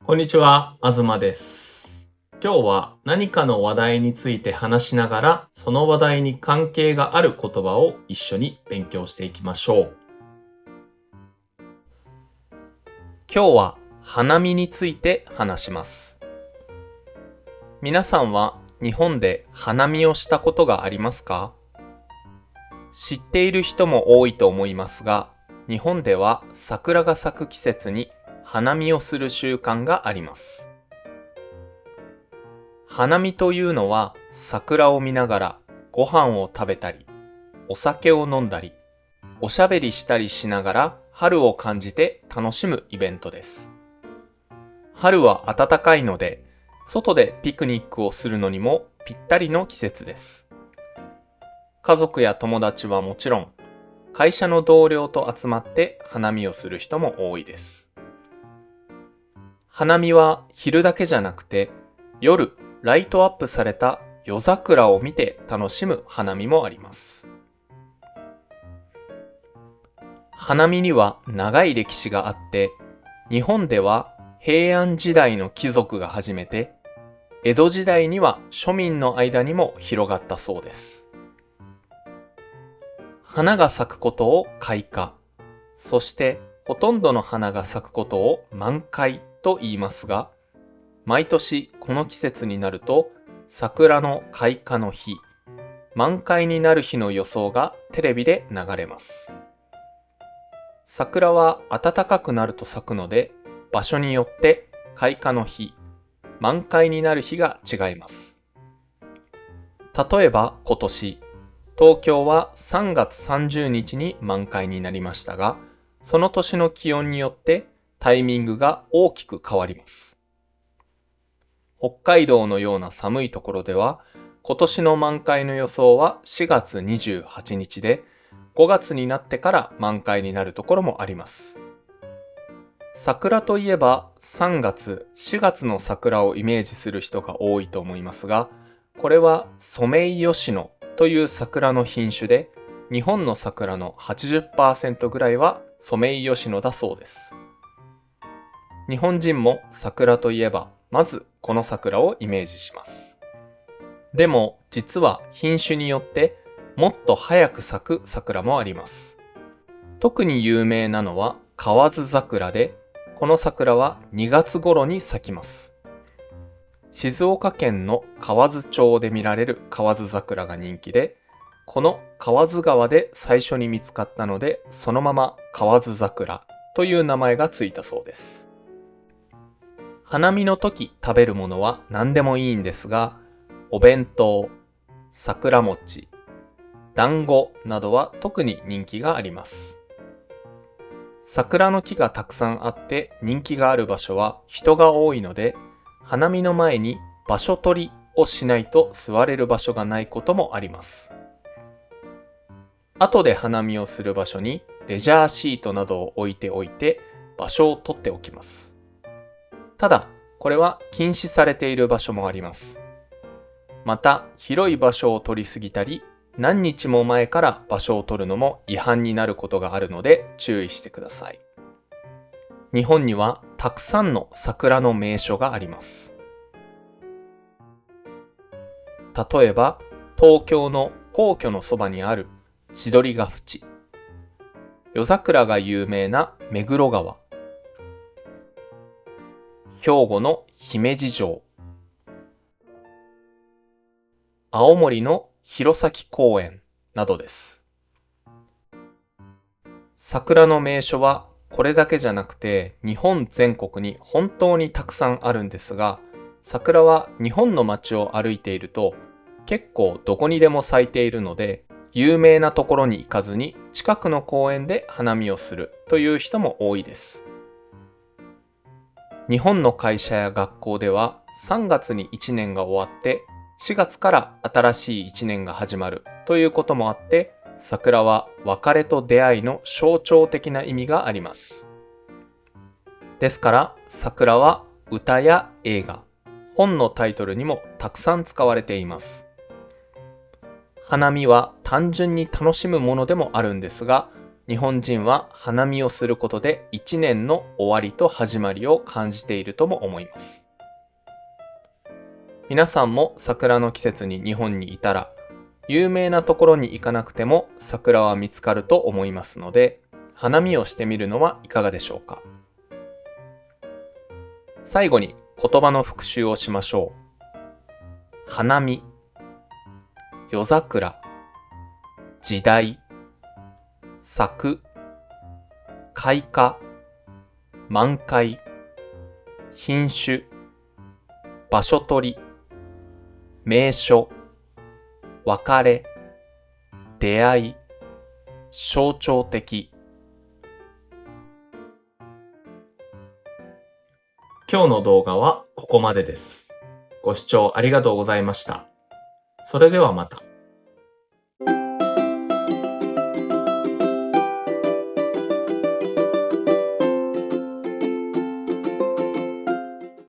こんにちは、東です。今日は何かの話題について話しながら、その話題に関係がある言葉を一緒に勉強していきましょう。今日は花見について話します。皆さんは日本で花見をしたことがありますか？知っている人も多いと思いますが、日本では桜が咲く季節に花見をする習慣があります。花見というのは桜を見ながらご飯を食べたり、お酒を飲んだり、おしゃべりしたりしながら春を感じて楽しむイベントです。春は暖かいので、外でピクニックをするのにもぴったりの季節です。家族や友達はもちろん、会社の同僚と集まって花見をする人も多いです。花見は昼だけじゃなくて、夜ライトアップされた夜桜を見て楽しむ花見もあります。花見には長い歴史があって、日本では平安時代の貴族が始めて、江戸時代には庶民の間にも広がったそうです。花が咲くことを開花、そしてほとんどの花が咲くことを満開と言いますが、毎年この季節になると桜の開花の日、満開になる日の予想がテレビで流れます。桜は暖かくなると咲くので、場所によって開花の日、満開になる日が違います。例えば今年、東京は3月30日に満開になりましたが、その年の気温によってタイミングが大きく変わります。北海道のような寒いところでは、今年の満開の予想は4月28日で、5月になってから満開になるところもあります。桜といえば3月、4月の桜をイメージする人が多いと思いますが、これはソメイヨシノという桜の品種で、日本の桜の 80% ぐらいはソメイヨシノだそうです。日本人も桜といえば、まずこの桜をイメージします。でも実は品種によってもっと早く咲く桜もあります。特に有名なのは河津桜で、この桜は2月頃に咲きます。静岡県の河津町で見られる河津桜が人気で、この河津川で最初に見つかったので、そのまま河津桜という名前がついたそうです。花見の時食べるものは何でもいいんですが、お弁当、桜餅、団子などは特に人気があります。桜の木がたくさんあって人気がある場所は人が多いので、花見の前に場所取りをしないと座れる場所がないこともあります。後で花見をする場所にレジャーシートなどを置いておいて場所を取っておきます。ただ、これは禁止されている場所もあります。また、広い場所を取りすぎたり、何日も前から場所を取るのも違反になることがあるので注意してください。日本にはたくさんの桜の名所があります。例えば、東京の皇居のそばにある千鳥ヶ淵、夜桜が有名な目黒川、兵庫の姫路城、青森の弘前公園などです。桜の名所はこれだけじゃなくて日本全国に本当にたくさんあるんですが、桜は日本の街を歩いていると結構どこにでも咲いているので、有名なところに行かずに近くの公園で花見をするという人も多いです。日本の会社や学校では3月に1年が終わって4月から新しい1年が始まるということもあって、桜は別れと出会いの象徴的な意味があります。ですから桜は歌や映画、本のタイトルにもたくさん使われています。花見は単純に楽しむものでもあるんですが、日本人は花見をすることで一年の終わりと始まりを感じているとも思います。皆さんも桜の季節に日本にいたら、有名なところに行かなくても桜は見つかると思いますので、花見をしてみるのはいかがでしょうか。最後に言葉の復習をしましょう。花見、夜桜、時代、咲く、開花、満開、品種、場所取り、名所、別れ、出会い、象徴的。今日の動画はここまでです。ご視聴ありがとうございました。それではまた。